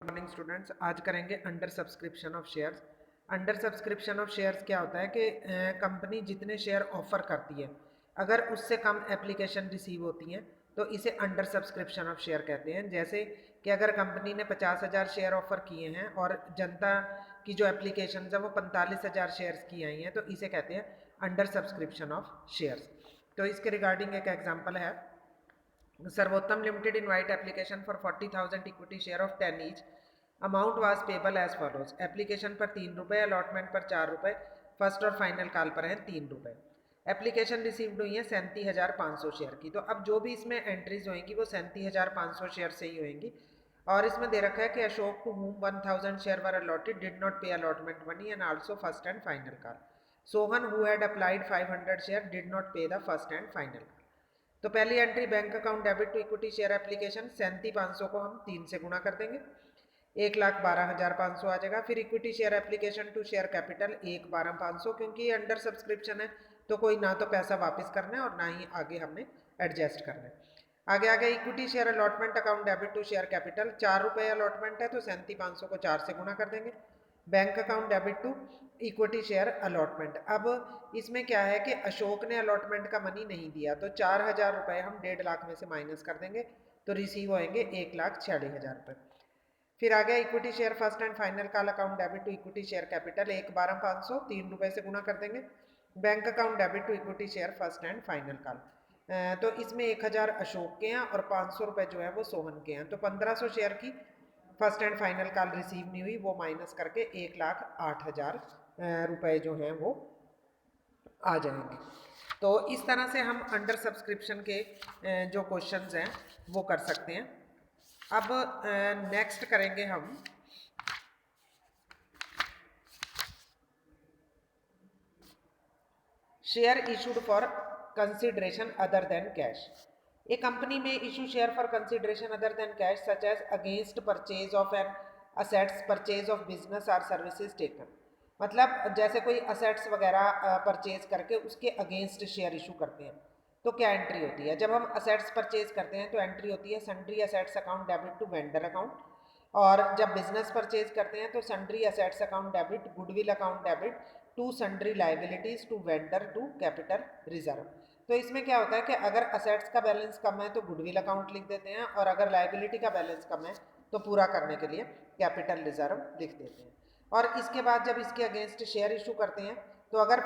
Morning students, आज करेंगे under subscription of shares. Under subscription of shares क्या होता है कि कंपनी जितने शेयर ऑफर करती है, अगर उससे कम एप्लीकेशन रिसीव होती हैं तो इसे अंडर सब्सक्रिप्शन ऑफ शेयर कहते हैं। जैसे कि अगर कंपनी ने 50,000 शेयर ऑफर किए हैं और जनता की जो एप्लीकेशन है वो 45,000 शेयर्स की आई हैं, तो इसे कहते हैं अंडर सब्सक्रिप्शन ऑफ शेयर्स। तो इसके रिगार्डिंग एक एग्जाम्पल है। Sarvottam Limited invite application for 40,000 equity share of 10 each. Amount was payable as follows. Application पर 3 रुपये, अलॉटमेंट पर 4 रुपये, फर्स्ट और फाइनल कॉल पर है 3 रुपये। एप्लीकेशन रिसीव्ड हुई है 37,500 शेयर की। तो अब जो भी इसमें एंट्रीज होंगी वो 37,500 शेयर से ही होंगी। और इसमें दे रखा है कि Ashok to whom 1,000 share were allotted did not pay allotment money and also first and final call. Sohan who had applied 500 share did not pay the first and final call. तो पहली entry bank account debit to equity share application 37,500 को हम 3 से गुणा कर देंगे, 1,12,500 आ जाएगा। फिर equity share application to share capital 1,12,500, क्योंकि ये अंडर सब्सक्रिप्शन है तो कोई ना तो पैसा वापस करना है और ना ही आगे हमने एडजस्ट करना है। आगे आगे equity share allotment account debit to share capital 4 रुपये अलॉटमेंट है तो 37,500 को 4 से गुणा कर देंगे। Bank account debit to equity share allotment. अब इसमें क्या है कि अशोक ने अलॉटमेंट का मनी नहीं दिया तो 4,000 रुपये हम 1.5 लाख में से माइनस कर देंगे तो रिसीव होएंगे 1,46,000 रुपये। फिर आ गया equity share first and final call account debit to equity share capital 1,12,500, 3 रुपये से गुणा कर देंगे। Bank account debit to equity share first and final call, तो इसमें 1,000 अशोक के हैं और 500 रुपये जो है वो सोहन के हैं। तो 1,500 शेयर की first and final call receive नहीं हुई, वो माइनस करके 1,08,000 रुपये जो हैं वो आ जाएंगे। तो इस तरह से हम अंडर सब्सक्रिप्शन के जो क्वेश्चंस हैं वो कर सकते हैं। अब नेक्स्ट करेंगे हम share issued for consideration other than cash. A company में issue share for consideration other than cash such as against purchase of an assets, purchase of business or services taken. मतलब जैसे कोई असेट्स वगैरह purchase करके उसके against share issue करते हैं तो क्या एंट्री होती है। जब हम असेट्स परचेज करते हैं तो एंट्री होती है sundry assets account debit to vendor account, और जब बिजनेस परचेज करते हैं तो sundry assets account debit, goodwill account debit to sundry liabilities to vendor to capital reserve. तो इसमें क्या होता है कि अगर असेट्स का बैलेंस कम है तो गुडविल अकाउंट लिख देते हैं, और अगर लाइबिलिटी का बैलेंस कम है तो पूरा करने के लिए कैपिटल रिजर्व लिख देते हैं। और इसके बाद जब इसके अगेंस्ट शेयर इशू करते हैं तो अगर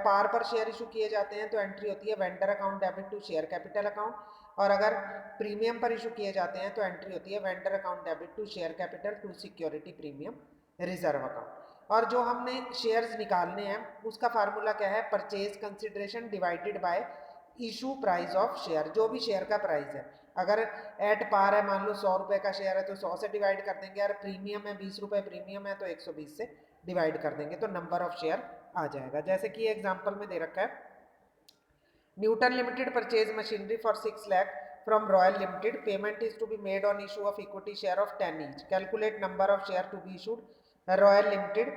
पार पर शेयर इशू किए जाते हैं तो एंट्री होती है vendor account debit to share capital account, और अगर प्रीमियम पर इशू किए जाते हैं तो एंट्री होती है vendor account debit to share capital to security premium reserve account. और जो हमने शेयर्स निकालने हैं उसका फार्मूला क्या है, purchase consideration divided by issue price of share. जो भी शेयर का प्राइस है, अगर एट पार है, मान लो 100 रुपये का शेयर है तो 100 से डिवाइड कर देंगे, अगर प्रीमियम है 20 रुपये प्रीमियम है तो 120 से डिवाइड कर देंगे तो नंबर ऑफ शेयर आ जाएगा। जैसे कि एग्जाम्पल में दे रखा है, Newton Limited purchase machinery for 6 lakh from Royal Limited, payment is to be made on issue of equity share of 10 each, calculate number of share to be issued Royal Limited,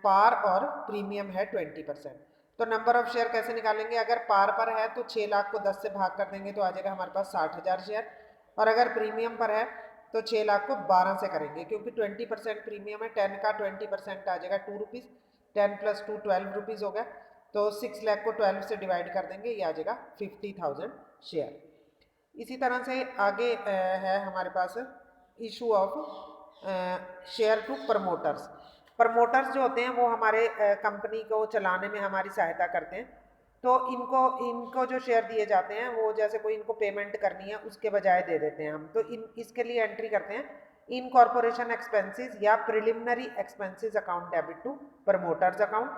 par और premium है 20%। तो number of share कैसे निकालेंगे, अगर पार पर है तो 6 लाख को 10 से भाग कर देंगे तो आ जाएगा हमारे पास 60,000 शेयर, और अगर प्रीमियम पर है तो 6 लाख को 12 से करेंगे, क्योंकि 20% प्रीमियम है, 10 का 20% आ जाएगा 2 रुपीज़, 10 + 2 12 रुपीज़ हो गया, तो 6 लाख को 12 से डिवाइड कर देंगे, ये आ जाएगा 50,000 शेयर। इसी तरह से आगे है हमारे पास issue of share to promoters. Promoters जो होते हैं वो हमारे कंपनी को चलाने में हमारी सहायता करते हैं, तो इनको जो शेयर दिए जाते हैं वो जैसे कोई इनको पेमेंट करनी है उसके बजाय दे देते हैं हम, तो इसके लिए एंट्री करते हैं इन कॉर्पोरेशन एक्सपेंसेस या preliminary expenses account debit to promoters account,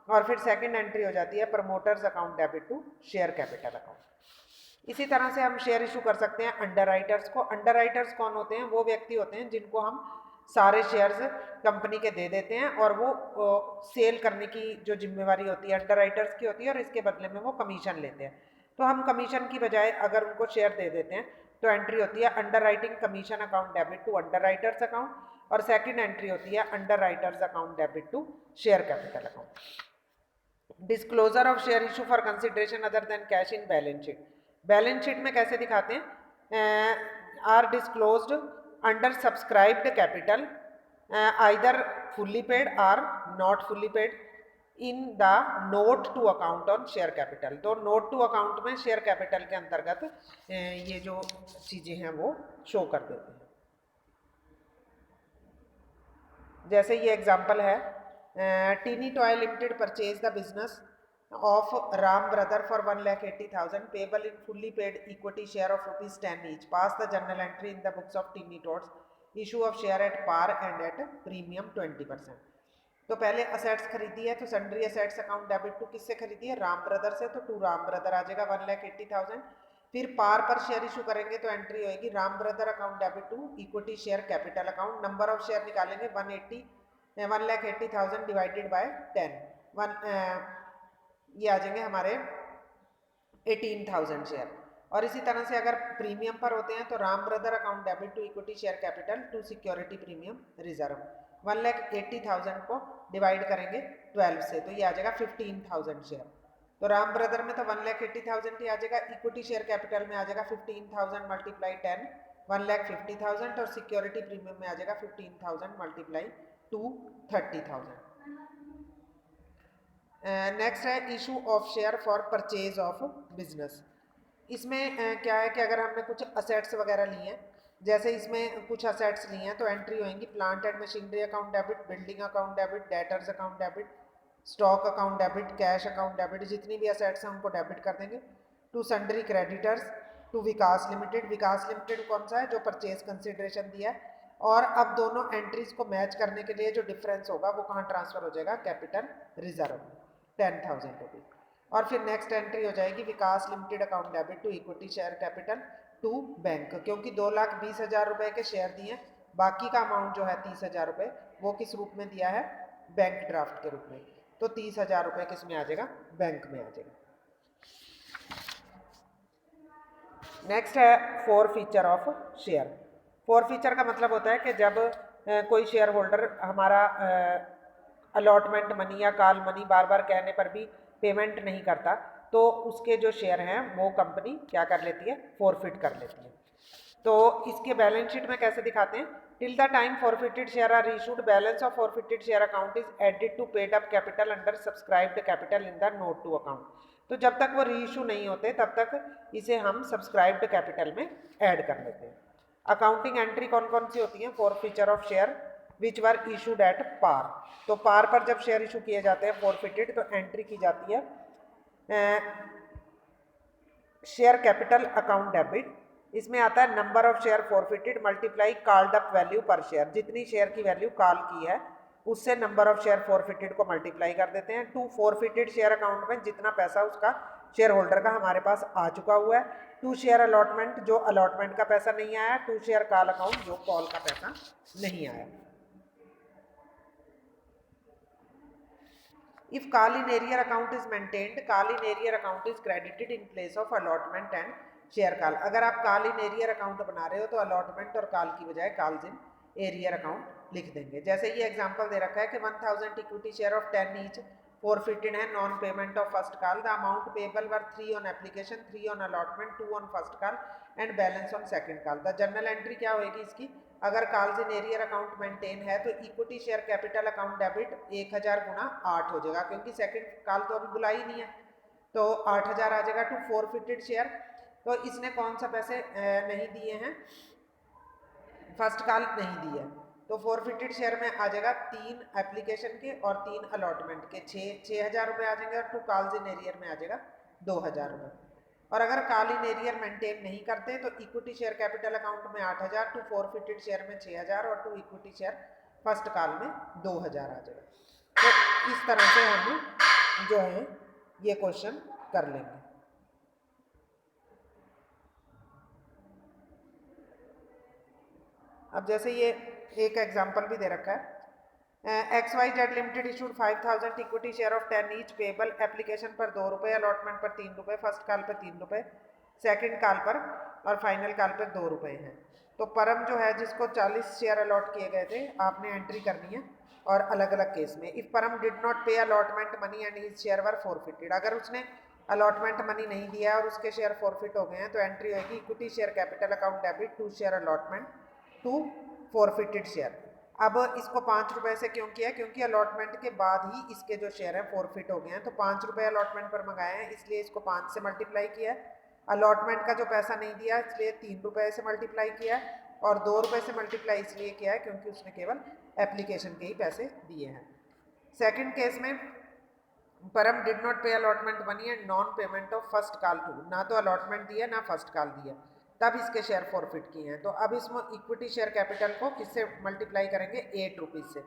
और फिर सेकंड एंट्री हो जाती है promoters account debit to share capital account. इसी तरह से हम शेयर इशू कर सकते हैं अंडर राइटर्स को। अंडर राइटर्स कौन होते हैं, वो व्यक्ति होते हैं जिनको हम सारे शेयर्स कंपनी के दे देते हैं और वो सेल करने की जो जिम्मेवारी होती है अंडर राइटर्स की होती है, और इसके बदले में वो कमीशन लेते हैं। तो हम कमीशन की बजाय अगर उनको शेयर दे देते हैं तो एंट्री होती है underwriting commission account debit to underwriters account, और सेकंड एंट्री होती है underwriters account debit to share capital account. Disclosure of share issue for consideration other than cash in balance sheet. Balance sheet में कैसे दिखाते हैं, are disclosed under subscribed capital either fully paid or not fully paid in the note to account on share capital. तो note to account में share capital के अंतर्गत ये जो चीज़ें हैं वो शो कर देते हैं। जैसे ये एग्जांपल है, tiny toy limited purchase the business of Ram brother for 1,80,000 payable in fully paid equity share of ₹10 each. Pass the journal entry in the books of Teeny Tots. Issue of share at par and at premium 20%. तो पहले assets खरीदी है तो sundry assets account debit to किससे खरीदी है? Ram brother से, तो टू राम ब्रदर आ जाएगा 1,80,000। फिर पार पर शेयर इशू करेंगे तो एंट्री होगी Ram brother account debit to equity share capital account. Number of share निकालेंगे 1,80,000 डिवाइडेड बाय 10 ये आ जाएंगे हमारे 18,000 शेयर। और इसी तरह से अगर प्रीमियम पर होते हैं तो Ram brother account debit to equity share capital to security premium reserve. 1,80,000 को डिवाइड करेंगे 12 से तो ये आ जाएगा 15,000 शेयर। तो राम ब्रदर में तो 1,80,000 ही आ जाएगा, इक्विटी शेयर कैपिटल में आ जाएगा 15,000 मल्टीप्लाई 10 1,50,000 और सिक्योरिटी प्रीमियम में आ जाएगा 15,000 मल्टीप्लाई 2 30,000। नेक्स्ट है issue of share for purchase of business. इसमें क्या है कि अगर हमने कुछ असेट्स वगैरह लिए हैं, जैसे इसमें कुछ असेट्स लिए हैं तो एंट्री होएंगी plant and machinery account debit, building account debit, debtors account debit, stock account debit, cash account debit, जितनी भी असेट्स हैं उनको डेबिट कर देंगे। To sundry creditors, to Vikas Limited. Vikas Limited कौन सा है? जो परचेज कंसिडरेशन दिया है। और अब दोनों एंट्रीज को मैच करने के लिए जो डिफरेंस होगा वो कहाँ ट्रांसफर हो जाएगा? Capital reserve 10,000 rupees. और फिर नेक्स्ट एंट्री हो जाएगी Vikas Limited account debit to equity share capital to bank, क्योंकि 2,20,000 रुपए के शेयर दिए, बाकी का अमाउंट जो है 30,000 रुपए वो किस रूप में दिया है? बैंक ड्राफ्ट के रूप में। तो 30,000 रुपए किस में आ जाएगा? बैंक में आ जाएगा। नेक्स्ट है four feature of share. Four feature का मतलब होता है कि जब कोई शेयर होल्डर हमारा अलॉटमेंट मनी या कॉल मनी बार बार कहने पर भी पेमेंट नहीं करता तो उसके जो शेयर हैं वो कंपनी क्या कर लेती है? फॉरफिट कर लेती है। तो इसके बैलेंस शीट में कैसे दिखाते हैं? Till the time forfeited share are issued balance of forfeited share account is added to paid up capital under subscribed capital in the note to account. तो जब तक वो री इशू नहीं होते तब तक इसे हम सब्सक्राइब्ड कैपिटल में ऐड कर लेते हैं। अकाउंटिंग एंट्री कौन कौन सी होती हैं? Forfeiture of share which were issued at par. तो पार पर जब शेयर इशू किए जाते हैं फॉरफिटेड तो एंट्री की जाती है शेयर कैपिटल अकाउंट डेबिट। इसमें आता है number of share forfeited multiply called up value पर शेयर। जितनी शेयर की वैल्यू कॉल की है उससे नंबर ऑफ शेयर फॉरफिटेड को मल्टीप्लाई कर देते हैं। टू फॉरफिटेड शेयर अकाउंट में जितना पैसा उसका शेयर होल्डर का हमारे पास आ चुका हुआ है। टू शेयर अलॉटमेंट जो अलॉटमेंट का पैसा नहीं आया। टू शेयर कॉल अकाउंट जो कॉल का पैसा नहीं आया। If call in arrear account is maintained, call in arrear account is credited in place of allotment and share call। अगर आप call in arrear account बना रहे हो तो allotment और call की बजाय calls in arrear account लिख देंगे। जैसे ये एग्जांपल दे रखा है कि 1,000 equity share of 10 each forfeited है non payment of first call. The amount payable were 3 on application, 3 on allotment, 2 on first call and balance on second call. The journal entry क्या होगी इसकी? अगर calls in arrear account maintain है तो equity share capital account debit 1,000 गुना 8 हो जाएगा, क्योंकि second call तो अभी बुलाई नहीं है तो 8,000 आ जाएगा। टू फॉरफिटेड शेयर तो इसने कौन सा पैसे नहीं दिए हैं? फर्स्ट कॉल नहीं दी है तो फॉरफिटेड शेयर में आ जाएगा 3 एप्लीकेशन के और 3 अलॉटमेंट के 6,000 रुपये आ जाएंगे और टू कॉल्स इन एरियर में आ जाएगा 2,000 रुपये। और अगर कॉल इन एरियर मेंटेन नहीं करते तो इक्विटी शेयर कैपिटल अकाउंट में 8,000, टू फॉरफिटेड शेयर में 6,000 और to equity share first call में 2,000 आ जाएगा। तो इस तरह से हम जो है ये क्वेश्चन कर लेंगे। अब जैसे ये एक एग्जांपल भी दे रखा है, XYZ limited issued 5,000 equity share of 10 each payable application पर 2 रुपये, अलॉटमेंट पर 3 रुपये, फर्स्ट कॉल पर 3 रुपये, सेकंड कॉल पर और फाइनल कॉल पर 2 रुपये हैं। तो परम जो है जिसको 40 शेयर अलॉट किए गए थे आपने एंट्री करनी है और अलग अलग केस में। इफ परम did not pay allotment money and his share were forfeited, अगर उसने अलॉटमेंट मनी नहीं दिया और उसके शेयर फॉरफिट हो गए हैं तो एंट्री होगी equity share capital account debit to share allotment to forfeited share. अब इसको 5 रुपये से क्यों किया, क्योंकि अलॉटमेंट के बाद ही इसके जो शेयर हैं फॉरफिट हो गए हैं, तो 5 रुपये अलॉटमेंट पर मंगाए हैं इसलिए इसको 5 से मल्टीप्लाई किया है। अलॉटमेंट का जो पैसा नहीं दिया इसलिए 3 रुपये से मल्टीप्लाई किया है, और 2 रुपये से मल्टीप्लाई इसलिए किया है क्योंकि उसने केवल एप्लीकेशन के ही पैसे दिए हैं। सेकेंड केस में Param did not pay allotment money and non payment of first call too, ना तो अलॉटमेंट दिया ना फर्स्ट कॉल दिया, तब इसके शेयर फॉरफिट किए हैं। तो अब इसमें इक्विटी शेयर कैपिटल को किससे मल्टीप्लाई करेंगे, 8 रुपीज़ से,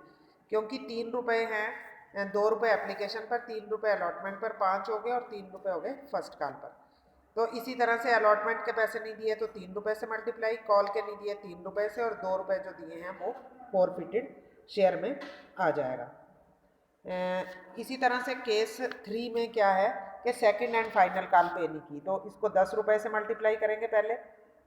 क्योंकि 3 रुपये हैं, 2 रुपये एप्लीकेशन पर, 3 रुपये अलॉटमेंट पर, 5 हो गए और 3 रुपये हो गए फर्स्ट कॉल पर। तो इसी तरह से अलॉटमेंट के पैसे नहीं दिए तो 3 रुपये से मल्टीप्लाई, कॉल के नहीं दिए 3 रुपये से, और 2 रुपये जो दिए हैं वो फॉरफिटेड शेयर में आ जाएगा। इसी तरह से केस 3 में क्या है कि सेकंड एंड फाइनल कॉल पे नहीं की, तो इसको 10 रुपये से मल्टीप्लाई करेंगे पहले,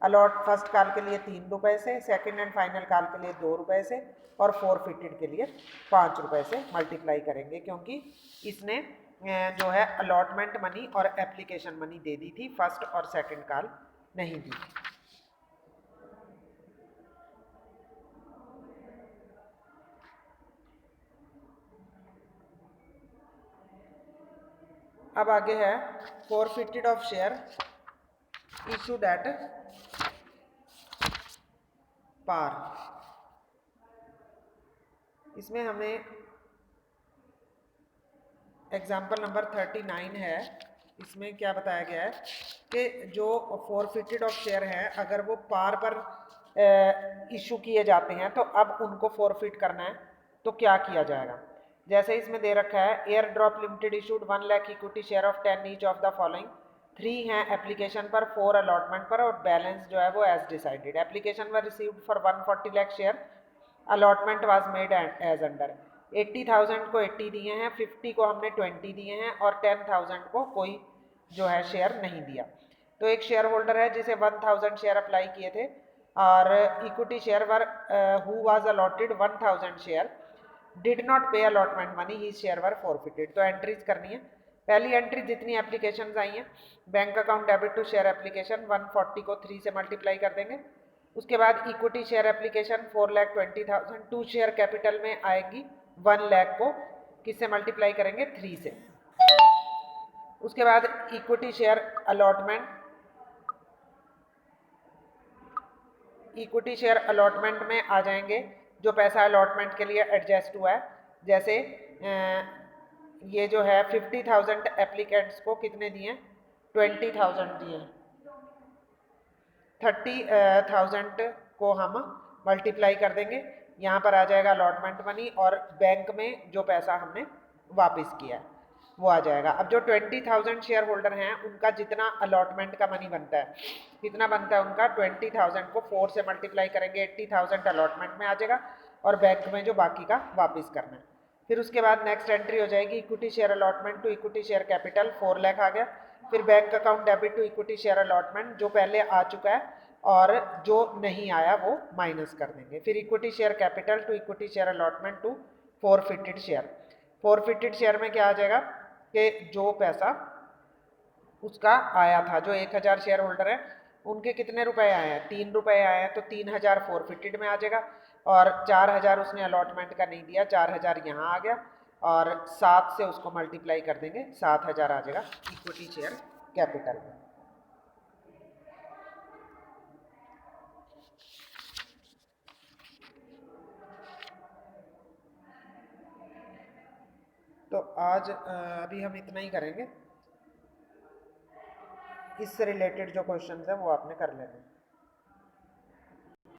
अलॉट फर्स्ट कॉल के लिए 3 रुपये से, सेकंड एंड फाइनल कॉल के लिए 2 रुपये से, और फॉरफिटेड के लिए 5 रुपये से मल्टीप्लाई करेंगे, क्योंकि इसने जो है अलॉटमेंट मनी और एप्लीकेशन मनी दे दी थी, फर्स्ट और सेकंड कॉल नहीं दी। अब आगे है forfeited of share issued at par. इसमें हमें एग्जाम्पल नंबर 39 है, इसमें क्या बताया गया है कि जो फॉरफिटेड ऑफ शेयर हैं अगर वो पार पर इशू किए जाते हैं तो अब उनको फॉरफिट करना है तो क्या किया जाएगा। जैसे इसमें दे रखा है air drop limited issued 1 lakh equity share of 10 each of the following, 3 हैं एप्लीकेशन पर, 4 अलॉटमेंट पर, और बैलेंस जो है वो as decided. Application were received for 140 lakh share, allotment was made as under. 80,000 को 80 दिए हैं, 50 को हमने 20 दिए हैं, और 10,000 को कोई जो है शेयर नहीं दिया। तो एक शेयर होल्डर है जिसे 1000 शेयर अप्लाई किए थे, और equity share were who was allotted 1000 share did not pay allotment money, he share were forfeited. तो एंट्रीज करनी है। पहली एंट्री जितनी एप्लीकेशन आई हैं, bank account debit to share application 140 को 3 से मल्टीप्लाई कर देंगे। उसके बाद equity share application 4,20,000 to share capital में आएगी 1 लाख को किससे मल्टीप्लाई करेंगे, 3 से। उसके बाद equity share allotment, equity share allotment में आ जाएंगे जो पैसा अलॉटमेंट के लिए एडजस्ट हुआ है। जैसे ये जो है 50,000 एप्लीकेंट्स को कितने दिए, 20,000 दिए, 30,000 को हम मल्टीप्लाई कर देंगे, यहाँ पर आ जाएगा अलॉटमेंट मनी, और बैंक में जो पैसा हमने वापस किया है वो आ जाएगा। अब जो 20,000 शेयर होल्डर हैं उनका जितना अलॉटमेंट का मनी बनता है, कितना बनता है उनका, 20,000 को 4 से मल्टीप्लाई करेंगे, 80,000 अलॉटमेंट में आ जाएगा, और बैंक में जो बाकी का वापस करना है। फिर उसके बाद नेक्स्ट एंट्री हो जाएगी equity share allotment to equity share capital 4 lakh आ गया। फिर bank account debit to equity share allotment जो पहले आ चुका है और जो नहीं आया वो माइनस कर देंगे। फिर equity share capital to equity share allotment to forfeited share. Forfeited share में क्या आ जाएगा कि जो पैसा उसका आया था, जो 1000 शेयर होल्डर है उनके कितने रुपए आए हैं, 3 रुपए आए हैं, तो 3000 फॉरफिटेड में आ जाएगा, और 4000 उसने अलॉटमेंट का नहीं दिया, 4000 यहाँ आ गया, और 7 से उसको मल्टीप्लाई कर देंगे, 7000 आ जाएगा इक्विटी शेयर कैपिटल में। तो आज अभी हम इतना ही करेंगे, इससे रिलेटेड जो क्वेश्चन है वो आपने कर लेने।